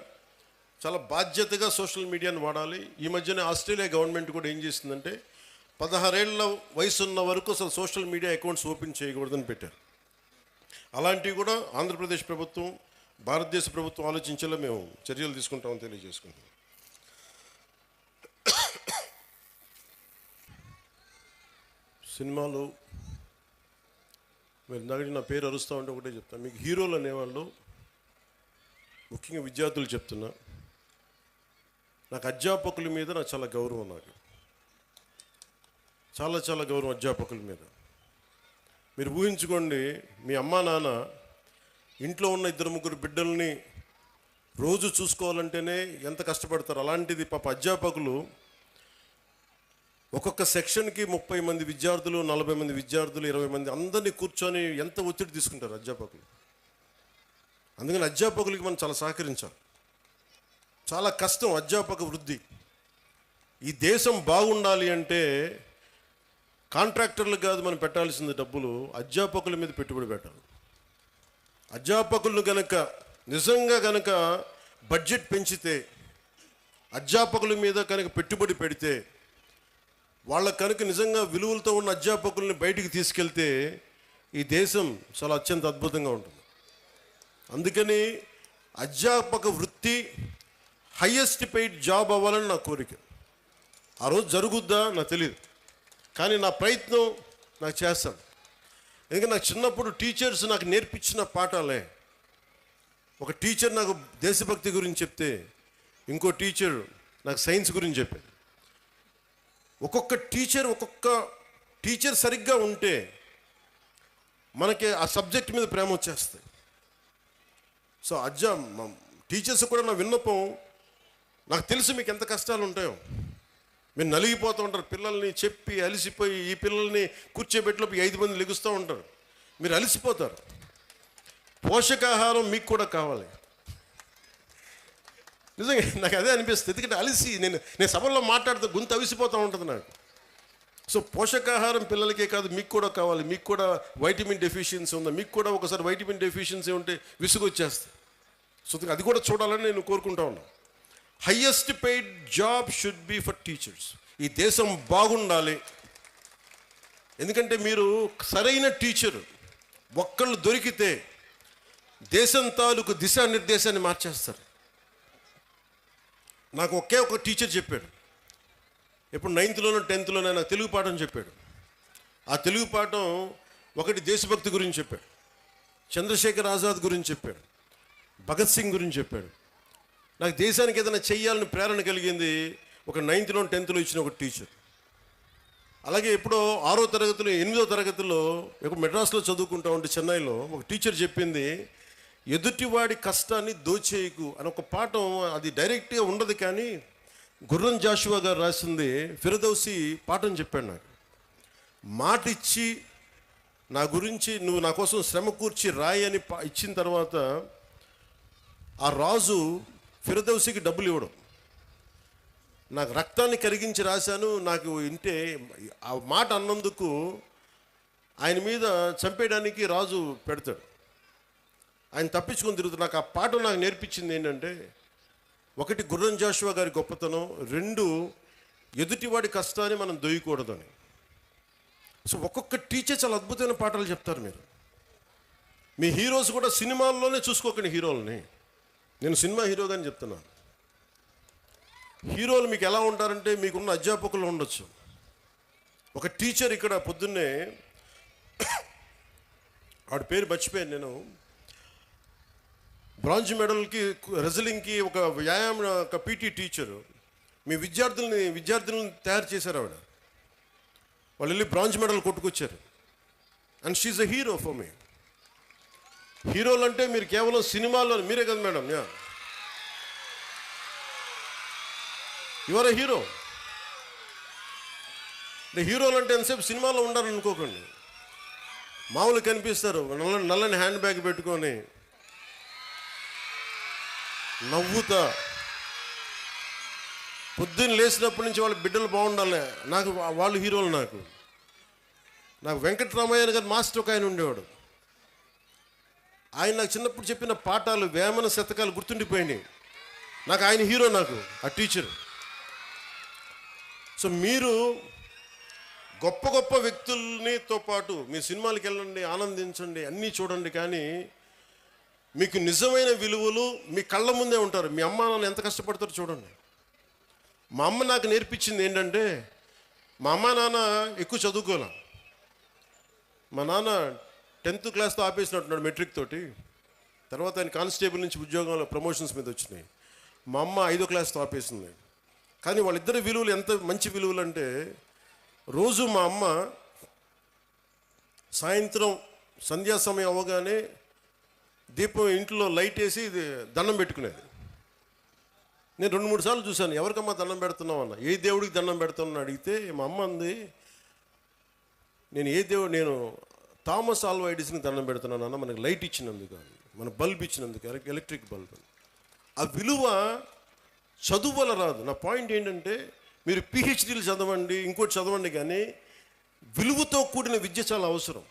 చాలా బాధ్యతగా సోషల్ మీడియాని వాడాలి. ఈ మధ్యనే ఆస్ట్రేలియా గవర్నమెంట్ కూడా ఏం చేసిందంటే 16 ఏళ్ల వయసు ఉన్న వరకు అసలు సోషల్ మీడియా అకౌంట్స్ ఓపెన్ చేయకూడదని పెట్టారు. అలాంటివి కూడా ఆంధ్రప్రదేశ్ ప్రభుత్వం భారతదేశ ప్రభుత్వం ఆలోచించేలా మేము చర్యలు తీసుకుంటామని తెలియజేసుకుంటాం. సినిమాలు మీరు ఇందాక నా పేరు అరుస్తూ ఉంటే ఒకటే చెప్తాను, మీకు హీరోలు అనేవాళ్ళు ముఖ్యంగా విద్యార్థులు చెప్తున్నా, నాకు అధ్యాపకుల మీద నాకు చాలా గౌరవం, నాకు చాలా చాలా గౌరవం అధ్యాపకుల మీద. మీరు ఊహించుకోండి, మీ అమ్మా నాన్న ఇంట్లో ఉన్న 2-3 బిడ్డల్ని రోజు చూసుకోవాలంటేనే ఎంత కష్టపడతారు. అలాంటిది పాప అధ్యాపకులు ఒక్కొక్క సెక్షన్కి 30 మంది విద్యార్థులు, 40 మంది విద్యార్థులు, 20 మంది అందరినీ కూర్చొని ఎంత ఒత్తిడి తీసుకుంటారు అధ్యాపకులు. అందుకని అధ్యాపకులకి మనం చాలా సహకరించాలి. చాలా కష్టం అధ్యాపక వృద్ధి. ఈ దేశం బాగుండాలి అంటే కాంట్రాక్టర్లకు కాదు మనం పెట్టాల్సింది డబ్బులు, అధ్యాపకుల మీద పెట్టుబడి పెట్టాలి. అధ్యాపకులను నిజంగా గనక బడ్జెట్ పెంచితే, అధ్యాపకుల మీద కనుక పెట్టుబడి పెడితే, వాళ్ళకు కనుక నిజంగా విలువలతో ఉన్న అధ్యాపకుల్ని బయటికి తీసుకెళ్తే ఈ దేశం చాలా అత్యంత అద్భుతంగా ఉంటుంది. అందుకని అధ్యాపక వృత్తి హయ్యెస్ట్ పెయిడ్ జాబ్ అవ్వాలని నా కోరిక. ఆ రోజు జరుగుద్దా నాకు తెలియదు, కానీ నా ప్రయత్నం నాకు చేస్తాను. ఎందుకంటే నాకు చిన్నప్పుడు టీచర్స్ నాకు నేర్పించిన పాఠాలే. ఒక టీచర్ నాకు దేశభక్తి గురించి చెప్తే, ఇంకో టీచర్ నాకు సైన్స్ గురించి చెప్పాడు. ఒక్కొక్క టీచర్ సరిగ్గా ఉంటే మనకి ఆ సబ్జెక్ట్ మీద ప్రేమ వచ్చేస్తాయి. సో టీచర్స్ కూడా నా విన్నపం, నాకు తెలుసు మీకు ఎంత కష్టాలు ఉంటాయో. మీరు నలిగిపోతూ ఉంటారు, పిల్లల్ని చెప్పి అలిసిపోయి ఈ పిల్లల్ని కూర్చోబెట్టిలోపు 5 మంది లెగుస్తూ ఉంటారు, మీరు అలిసిపోతారు. పోషకాహారం మీకు కూడా కావాలి. నిజంగా నాకు అదే అనిపిస్తుంది. ఎందుకంటే అలిసి నేను సభల్లో మాట్లాడుతూ గొంతు అవిసిపోతూ ఉంటుంది నాకు. సో పోషకాహారం పిల్లలకే కాదు మీకు కూడా కావాలి. మీకు కూడా వైటమిన్ డెఫిషియన్సీ ఉందా, మీకు కూడా ఒకసారి వైటమిన్ డెఫిషియన్సీ ఉంటే విసుగు వచ్చేస్తుంది. సో అది కూడా చూడాలని నేను కోరుకుంటా ఉన్నాను. Highest paid job should be for teachers. ఈ దేశం బాగుండాలి. ఎందుకంటే మీరు సరైన టీచరు ఒక్కళ్ళు దొరికితే దేశం తాలూకు దిశానిర్దేశాన్ని మార్చేస్తారు. నాకు ఒకే ఒక టీచర్ చెప్పాడు, ఇప్పుడు 9th-లోనో 10th-లోనో నాకు తెలుగు పాఠం చెప్పాడు. ఆ తెలుగు పాఠం ఒకటి దేశభక్తి గురించి చెప్పాడు, చంద్రశేఖర్ ఆజాద్ గురించి చెప్పాడు, భగత్ సింగ్ గురించి చెప్పాడు. నాకు దేశానికి ఏదైనా చెయ్యాలని ప్రేరణ కలిగింది ఒక 9th-లో 10th-లో ఇచ్చిన ఒక టీచర్. అలాగే ఎప్పుడో 6వ తరగతిలో 8వ తరగతిలో ఒక మెడ్రాస్లో చదువుకుంటా ఉంటే చెన్నైలో ఒక టీచర్ చెప్పింది, ఎదుటివాడి కష్టాన్ని దోచేయకు అని ఒక పాఠం. అది డైరెక్ట్గా ఉండదు, కానీ గుర్రం జాషువా గారు రాసింది ఫిరదౌసి పాఠం చెప్పాడు నాకు. మాట ఇచ్చి నా గురించి నువ్వు నా కోసం శ్రమ కూర్చి రాయి అని ఇచ్చిన తర్వాత ఆ రాజు ఫిరదౌసికి డబ్బులు ఇవ్వడం. నాకు రక్తాన్ని కరిగించి రాశాను, నాకు ఇంటే ఆ మాట అన్నందుకు ఆయన మీద చంపేయడానికి రాజు పెడతాడు. ఆయన తప్పించుకొని తిరుగుతాడు. నాకు ఆ పాఠం నాకు నేర్పించింది ఏంటంటే, ఒకటి గుర్రం జాషువా గారి గొప్పతనం, 2 ఎదుటివాడి కష్టాన్ని మనం దొయ్యకూడదని. సో ఒక్కొక్క టీచర్ చాలా అద్భుతమైన పాఠాలు చెప్తారు. మీ హీరోస్ కూడా సినిమాల్లోనే చూసుకోకండి హీరోలని. నేను సినిమా హీరోగాని చెప్తున్నాను. హీరోలు మీకు ఎలా ఉంటారంటే, మీకున్న అధ్యాపకులు ఉండొచ్చు. ఒక టీచర్ ఇక్కడ పొద్దున్నే ఆవిడ పేరు మర్చిపోయాను నేను, బ్రాంజ్ మెడల్కి రెజ్లింగ్కి ఒక వ్యాయామం ఒక పీటీ టీచరు మీ విద్యార్థులను తయారు చేశారు. ఆవిడ వాళ్ళు వెళ్ళి బ్రాంజ్ మెడల్ కొట్టుకొచ్చారు. And she's a hero for me. హీరోలు అంటే మీరు కేవలం సినిమాల్లో మీరే కదా madam, you are a hero. హీరోలు అంటే ఎంతసేపు సినిమాలో ఉండాలని అనుకోకండి. మామూలు కనిపిస్తారు, నల్లని హ్యాండ్ బ్యాగ్ పెట్టుకొని నవ్వుతా, పొద్దున్న లేచినప్పటి నుంచి వాళ్ళ బిడ్డలు బాగుండాలి, నాకు వాళ్ళు హీరోలు. నాకు వెంకటరామయ్య గారి మాస్టర్ ఒక ఆయన ఉండేవాడు. ఆయన నాకు చిన్నప్పుడు చెప్పిన పాఠాలు, వేమన శతకాలు గుర్తుండిపోయినాయి. నాకు ఆయన హీరో, నాకు ఆ టీచర్. సో మీరు గొప్ప గొప్ప వ్యక్తులనితో పాటు మీ సినిమాలకు వెళ్ళండి, ఆనందించండి, అన్నీ చూడండి, కానీ మీకు నిజమైన విలువలు మీ కళ్ళ ముందే ఉంటారు. మీ అమ్మ నాన్న ఎంత కష్టపడతారో చూడండి. మా అమ్మ నాకు నేర్పించింది ఏంటంటే, మా అమ్మ నాన్న ఎక్కువ చదువుకోలే. మా నాన్న 10th క్లాస్తో ఆపేసినట్టున్నాడు మెట్రిక్ తోటి. తర్వాత ఆయన కానిస్టేబుల్ నుంచి ఉద్యోగంలో ప్రమోషన్స్ మీద వచ్చినాయి. మా అమ్మ 5వ క్లాస్తో ఆపేసింది. కానీ వాళ్ళిద్దరి విలువలు ఎంత మంచి విలువలు అంటే, రోజు మా అమ్మ సాయంత్రం సంధ్యా సమయం అవ్వగానే దీపం ఇంట్లో లైట్ వేసి దండం పెట్టుకునేది. నేను 2-3 సార్లు చూశాను, ఎవరికమ్మా దండం పెడుతున్నావు అన్న. ఏ దేవుడికి దండం పెడుతున్నాను అడిగితే మా అమ్మ అంది, నేను థామస్ ఆల్వా ఎడిసన్కి దండం పెడుతున్నాను అన్న, మనకి లైట్ ఇచ్చినందుకు, మన బల్బ్ ఇచ్చినందుకు, ఎలక్ట్రిక్ బల్బ్. ఆ విలువ చదువు వల్ల రాదు. నా పాయింట్ ఏంటంటే, మీరు పిహెచ్డీలు చదవండి, ఇంకోటి చదవండి, కానీ విలువతో కూడిన విద్య చాలా అవసరం.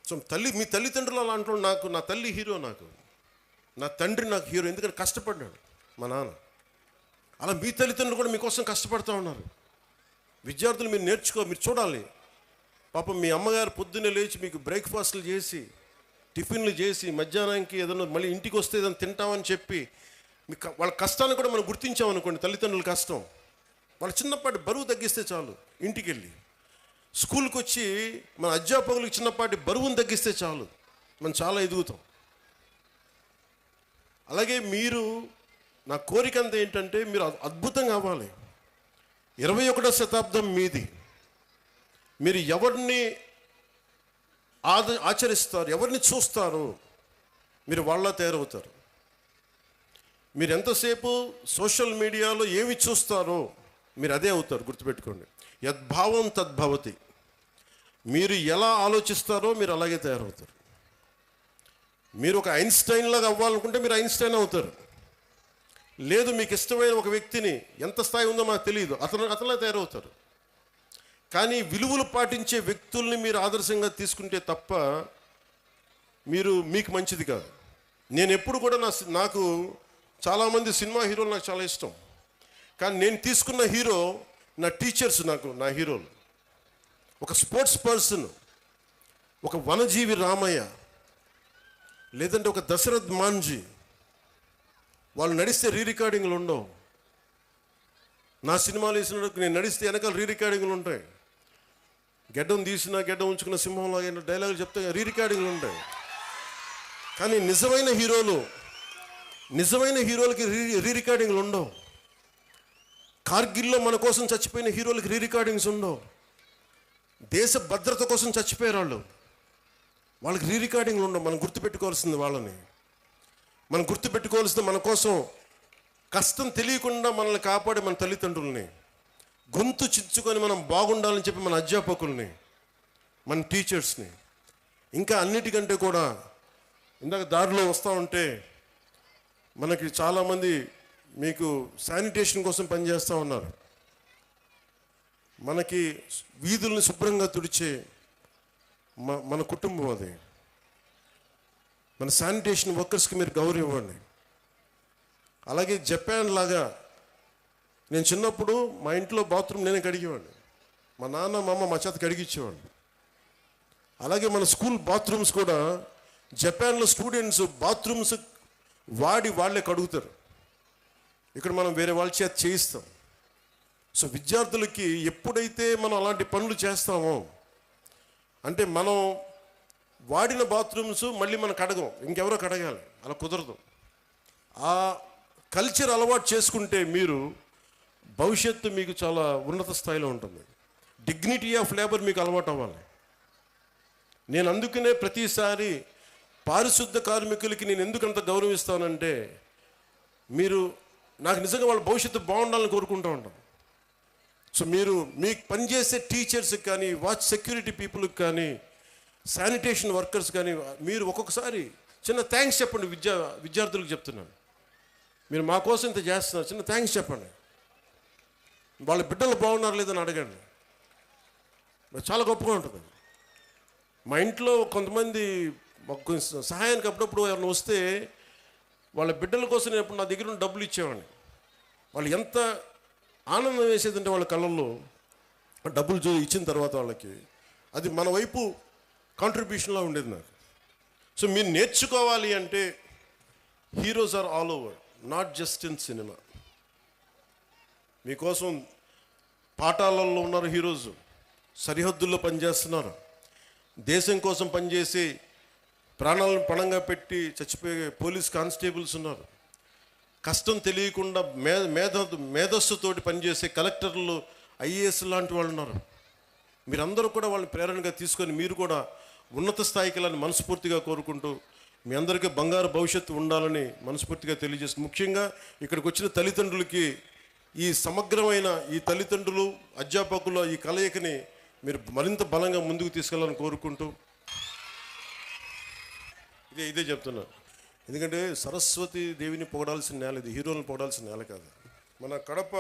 సో మీ తల్లిదండ్రులు అలా అంటారు. నా తల్లి హీరో, నా తండ్రి నాకు హీరో, ఎందుకంటే కష్టపడ్డాడు మా నాన్న. అలా మీ తల్లిదండ్రులు కూడా మీకోసం కష్టపడుతూ ఉన్నారు. విద్యార్థులు మీరు చూడాలి. పాపం మీ అమ్మగారు పొద్దున్నే లేచి మీకు బ్రేక్ఫాస్ట్లు చేసి, టిఫిన్లు చేసి, మధ్యాహ్నానికి ఏదైనా మళ్ళీ ఇంటికి వస్తే ఏదైనా తింటామని చెప్పి, వాళ్ళ కష్టాన్ని కూడా మనం గుర్తించామనుకోండి, తల్లిదండ్రుల కష్టం, వాళ్ళ చిన్నపాటి బరువు తగ్గిస్తే చాలు. ఇంటికి వెళ్ళి స్కూల్కి వచ్చి మన అధ్యాపకులకు చిన్నపాటి బరువును తగ్గిస్తే చాలు, మనం చాలా ఎదుగుతాం. అలాగే నా కోరిక అంతా ఏంటంటే, మీరు అద్భుతంగా అవ్వాలి. 21వ శతాబ్దం మీది. మీరు ఎవరిని ఆచరిస్తారు, ఎవరిని చూస్తారు, మీరు వాళ్ళ తయారవుతారు. మీరు ఎంతసేపు సోషల్ మీడియాలో ఏమి చూస్తారో మీరు అదే అవుతారు. గుర్తుపెట్టుకోండి, యద్భావం తద్భవతి. మీరు ఎలా ఆలోచిస్తారో మీరు అలాగే తయారవుతారు. మీరు ఒక ఐన్స్టైన్ లాగా అవ్వాలనుకుంటే మీరు ఐన్స్టైన్ అవుతారు. లేదు, మీకు ఇష్టమైన ఒక వ్యక్తిని, ఎంత స్థాయి ఉందో మాకు తెలియదు, అతనిలా తయారవుతారు. కానీ విలువలు పాటించే వ్యక్తుల్ని మీరు ఆదర్శంగా తీసుకుంటే తప్ప మీకు మంచిది కాదు. నేను ఎప్పుడు కూడా నాకు చాలామంది సినిమా హీరోలు నాకు చాలా ఇష్టం, కానీ నేను తీసుకున్న హీరో నా టీచర్స్, నా హీరోలు. ఒక స్పోర్ట్స్ పర్సన్, ఒక వనజీవి రామయ్య, లేదంటే ఒక దశరథ్ మాంజీ, వాళ్ళు నడిస్తే రికార్డింగ్లు ఉండవు. నా సినిమాలు వేసినప్పుడు నేను నడిస్తే వెనకాల రికార్డింగ్లు ఉంటాయి. గెడ్డం తీసినా గెడ్డం ఉంచుకున్న సింహంలాగా డైలాగులు చెప్తే రికార్డింగ్లు ఉంటాయి. కానీ నిజమైన హీరోలకి రికార్డింగ్లు ఉండవు. కార్గిల్లో మన కోసం చచ్చిపోయిన హీరోలకి రికార్డింగ్స్ ఉండవు. దేశ భద్రత కోసం చచ్చిపోయారు వాళ్ళకి రికార్డింగ్లు ఉండవు. మనం గుర్తుపెట్టుకోవాల్సింది వాళ్ళని. మనం గుర్తుపెట్టుకోవాల్సింది మన కోసం కష్టం తెలియకుండా మనల్ని కాపాడే మన తల్లిదండ్రుల్ని, గొంతు చిచ్చుకొని మనం బాగుండాలని చెప్పి మన అధ్యాపకుల్ని, మన టీచర్స్ని. ఇంకా అన్నిటికంటే కూడా ఇందాక దారిలో వస్తూ ఉంటే మనకి చాలామంది మీకు శానిటేషన్ కోసం పనిచేస్తూ ఉన్నారు. మనకి వీధుల్ని శుభ్రంగా తుడిచే మన కుటుంబం అది. మన శానిటేషన్ వర్కర్స్కి మీరు గౌరవం ఇవ్వండి. అలాగే జపాన్ లాగా నేను చిన్నప్పుడు మా ఇంట్లో బాత్రూమ్ నేనే కడిగేవాడిని. మా నాన్న మా అమ్మ మా చేత కడిగిచ్చేవాడిని. అలాగే మన స్కూల్ బాత్రూమ్స్ కూడా జపాన్లో స్టూడెంట్స్ బాత్రూమ్స్ వాళ్ళే కడుగుతారు. ఇక్కడ మనం వేరే వాళ్ళ చేత చేయిస్తాం. సో విద్యార్థులకి ఎప్పుడైతే మనం అలాంటి పనులు చేస్తామో, అంటే మనం వాడిన బాత్రూమ్స్ మళ్ళీ మనం కడగం, ఇంకెవరో కడగాలి, అలా కుదరదు. ఆ కల్చర్ అలవాటు చేసుకుంటే మీరు భవిష్యత్తు మీకు చాలా ఉన్నత స్థాయిలో ఉంటుంది. డిగ్నిటీ ఆఫ్ లేబర్ మీకు అలవాటు అవ్వాలి. నేను అందుకనే ప్రతిసారి పారిశుద్ధ కార్మికులకి నేను ఎందుకంత గౌరవిస్తానంటే, మీరు నాకు నిజంగా వాళ్ళ భవిష్యత్తు బాగుండాలని కోరుకుంటూ ఉంటాం. సో మీరు మీకు పనిచేసే టీచర్స్కి కానీ, వాచ్ సెక్యూరిటీ పీపుల్కి కానీ, శానిటేషన్ వర్కర్స్ కానీ మీరు ఒక్కొక్కసారి చిన్న థ్యాంక్స్ చెప్పండి. విద్యార్థులకు చెప్తున్నాను, మీరు మా కోసం ఇంత చేస్తున్నారు, చిన్న థ్యాంక్స్ చెప్పండి. వాళ్ళ బిడ్డలు బాగున్నారు లేదని అడగండి. చాలా గొప్పగా ఉంటుంది. మా ఇంట్లో కొంతమంది మాకు సహాయానికి అప్పుడప్పుడు ఎవరైనా వస్తే వాళ్ళ బిడ్డల కోసం నేను ఎప్పుడు నా దగ్గర ఉన్న డబ్బులు ఇచ్చేవాడిని. వాళ్ళు ఎంత ఆనందం వేసేదంటే వాళ్ళ కళ్ళల్లో డబ్బులు ఇచ్చిన తర్వాత వాళ్ళకి అది మన వైపు కాంట్రిబ్యూషన్లా ఉండేది నాకు. సో మీరు నేర్చుకోవాలి అంటే heroes are all over, not just in cinema. మీకోసం పాఠాలలో ఉన్నారు హీరోస్, సరిహద్దుల్లో పనిచేస్తున్నారు, దేశం కోసం పనిచేసి ప్రాణాలను పణంగా పెట్టి చచ్చిపోయే పోలీస్ కానిస్టేబుల్స్ ఉన్నారు, కష్టం తెలియకుండా మేధస్సుతోటి పనిచేసే కలెక్టర్లు, ఐఏఎస్ లాంటి వాళ్ళు ఉన్నారు. మీరందరూ కూడా వాళ్ళని ప్రేరణగా తీసుకొని మీరు కూడా ఉన్నత స్థాయికి వెళ్ళాలని మనస్ఫూర్తిగా కోరుకుంటూ, మీ అందరికీ బంగారు భవిష్యత్తు ఉండాలని మనస్ఫూర్తిగా తెలియజేస్తుంది. ముఖ్యంగా ఇక్కడికి వచ్చిన తల్లిదండ్రులకి ఈ సమగ్రమైన ఈ తల్లిదండ్రులు అధ్యాపకుల ఈ కలయికని మీరు మరింత బలంగా ముందుకు తీసుకెళ్ళాలని కోరుకుంటూ ఇదే చెప్తున్నాను. ఎందుకంటే సరస్వతి దేవిని పొగడాల్సిన నేల ఇది, హీరోలను పొగడాల్సిన నేల కాదు. మన కడప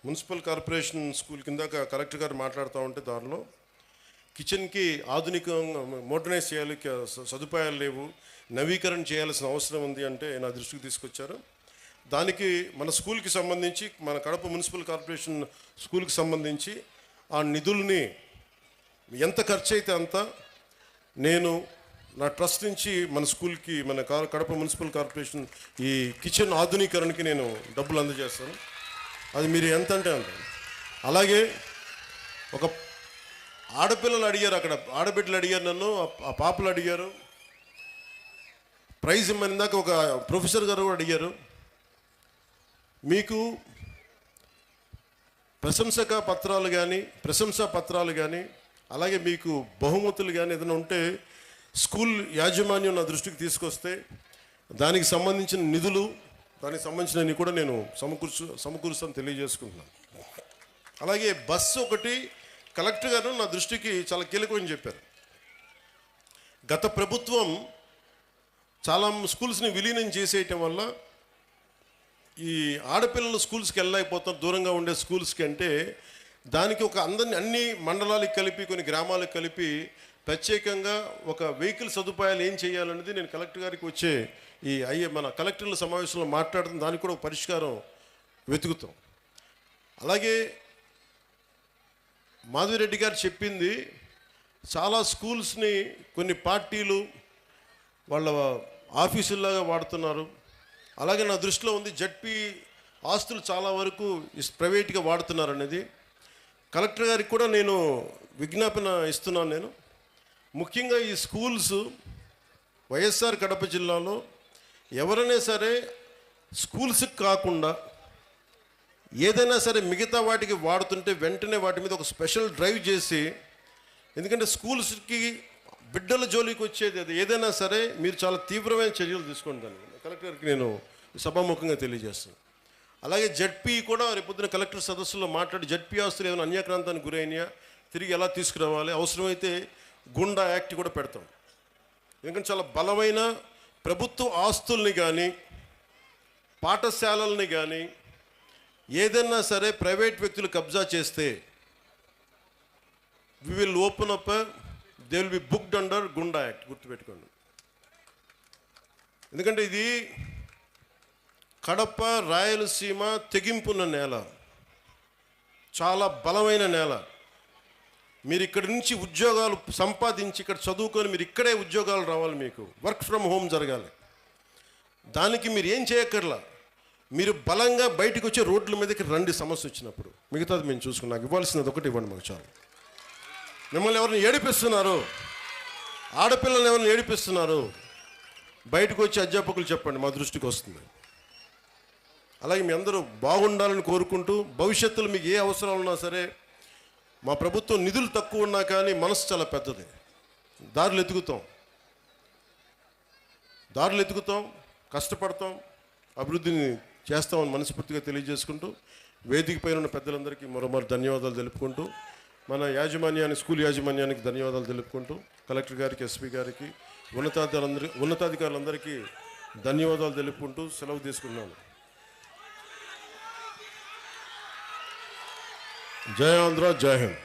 మున్సిపల్ కార్పొరేషన్ స్కూల్ కిందాక కలెక్టర్ గారు మాట్లాడుతూ ఉంటే దానిలో కిచెన్కి ఆధునికంగా మోడర్నైజ్ చేయాలి, సదుపాయాలు లేవు, నవీకరణ చేయాల్సిన అవసరం ఉంది అంటే నా దృష్టికి తీసుకొచ్చారు. దానికి మన స్కూల్కి సంబంధించి, మన కడప మున్సిపల్ కార్పొరేషన్ స్కూల్కి సంబంధించి ఆ నిధుల్ని ఎంత ఖర్చు అయితే అంత నేను నా ట్రస్ట్ నుంచి మన స్కూల్కి, మన కడప మున్సిపల్ కార్పొరేషన్ ఈ కిచెన్ ఆధునీకరణకి నేను డబ్బులు అందజేస్తాను. అది మీరు ఎంత అంటే అంత. అలాగే ఒక ఆడపిల్లలు అడిగారు, అక్కడ ఆడబిడ్డలు అడిగారు నన్ను, ఆ పాపలు అడిగారు ప్రైజ్ ఇమ్మని. దాకా ఒక ప్రొఫెసర్ గారు కూడా అడిగారు, మీకు ప్రశంసా పత్రాలు కానీ అలాగే మీకు బహుమతులు కానీ ఏదైనా ఉంటే స్కూల్ యాజమాన్యం నా దృష్టికి తీసుకొస్తే దానికి సంబంధించిన నిధులు, దానికి సంబంధించినవి కూడా నేను సమకూరుస్తాను తెలియజేసుకుంటున్నాను. అలాగే బస్సు ఒకటి కలెక్టర్ గారు నా దృష్టికి చాలా కీలకమని చెప్పారు. గత ప్రభుత్వం చాలా స్కూల్స్ని విలీనం చేసేయటం వల్ల ఈ ఆడపిల్లలు స్కూల్స్కి వెళ్ళలేకపోతారు, దూరంగా ఉండే స్కూల్స్కి. అంటే దానికి ఒక అన్ని మండలాలకు కలిపి, కొన్ని గ్రామాలకు కలిపి ప్రత్యేకంగా ఒక వెహికల్ సదుపాయాలు ఏం చేయాలనేది నేను కలెక్టర్ గారికి వచ్చే మన కలెక్టర్ల సమావేశంలో మాట్లాడుతున్న దానికి కూడా ఒక పరిష్కారం వెతుకుతాం. అలాగే మాధవిరెడ్డి గారు చెప్పింది చాలా స్కూల్స్ని కొన్ని పార్టీలు వాళ్ళ ఆఫీసుల్లాగా వాడుతున్నారు. అలాగే నా దృష్టిలో ఉంది జడ్పీ ఆస్తులు చాలా వరకు ప్రైవేట్గా వాడుతున్నారు అనేది. కలెక్టర్ గారికి కూడా నేను విజ్ఞాపన ఇస్తున్నాను. నేను ముఖ్యంగా ఈ స్కూల్స్ వైఎస్ఆర్ కడప జిల్లాలో ఎవరైనా సరే స్కూల్స్కి కాకుండా ఏదైనా సరే మిగతా వాటికి వాడుతుంటే వెంటనే వాటి మీద ఒక స్పెషల్ డ్రైవ్ చేసి, ఎందుకంటే స్కూల్స్కి బిడ్డల జోలికి వచ్చేది అది ఏదైనా సరే మీరు చాలా తీవ్రమైన చర్యలు తీసుకోండి. దాన్ని కలెక్టర్కి నేను సభాముఖంగా తెలియజేస్తాను. అలాగే జడ్పీ కూడా రేపొద్దున కలెక్టర్ సదస్సులో మాట్లాడి జడ్పీ ఆస్తులు ఏమైనా అన్యాక్రాంతానికి గురైనాయా తిరిగి ఎలా తీసుకురావాలి, అవసరమైతే గుండా యాక్ట్ కూడా పెడతాం. ఎందుకంటే చాలా బలమైన ప్రభుత్వ ఆస్తుల్ని కానీ పాఠశాలల్ని కానీ ఏదైనా సరే ప్రైవేట్ వ్యక్తులు కబ్జా చేస్తే we will open up, they will be booked under goonda act. గుర్తుపెట్టుకోండి. ఎందుకంటే ఇది కడప రాయలసీమ తెగింపున్న నేల, చాలా బలమైన నేల. మీరు ఇక్కడి నుంచి ఉద్యోగాలు సంపాదించి ఇక్కడ చదువుకొని మీరు ఇక్కడే ఉద్యోగాలు రావాలి, మీకు వర్క్ ఫ్రమ్ హోమ్ జరగాలి. దానికి మీరు ఏం చేయక్కర్లా, మీరు బలంగా బయటకు వచ్చి రోడ్ల మీదకి రండి సమస్య వచ్చినప్పుడు. మిగతాది మేము చూసుకుని నాకు ఇవ్వాల్సినది ఒకటి ఇవ్వండి మాకు చాలు. మిమ్మల్ని ఎవరిని ఏడిపిస్తున్నారు, ఆడపిల్లల్ని ఎవరిని ఏడిపిస్తున్నారు, బయటకు వచ్చి అధ్యాపకులు చెప్పండి, మా దృష్టికి వస్తుంది. అలాగే మీ అందరూ బాగుండాలని కోరుకుంటూ భవిష్యత్తులో మీకు ఏ అవసరాలు ఉన్నా సరే, మా ప్రభుత్వం నిధులు తక్కువ ఉన్నా కానీ మనసు చాలా పెద్దది. దారులు ఎతుకుతాం, కష్టపడతాం, అభివృద్ధిని చేస్తామని మనస్ఫూర్తిగా తెలియజేసుకుంటూ వేదిక పైన ఉన్న పెద్దలందరికీ మరోమారు ధన్యవాదాలు తెలుపుకుంటూ, మన యాజమాన్యానికి, స్కూల్ యాజమాన్యానికి ధన్యవాదాలు తెలుపుకుంటూ, కలెక్టర్ గారికి, ఎస్పీ గారికి, ఉన్నతాధికారులందరికీ ధన్యవాదాలు తెలుపుకుంటూ సెలవు తీసుకున్నాను. జై ఆంధ్ర, జై హింద్.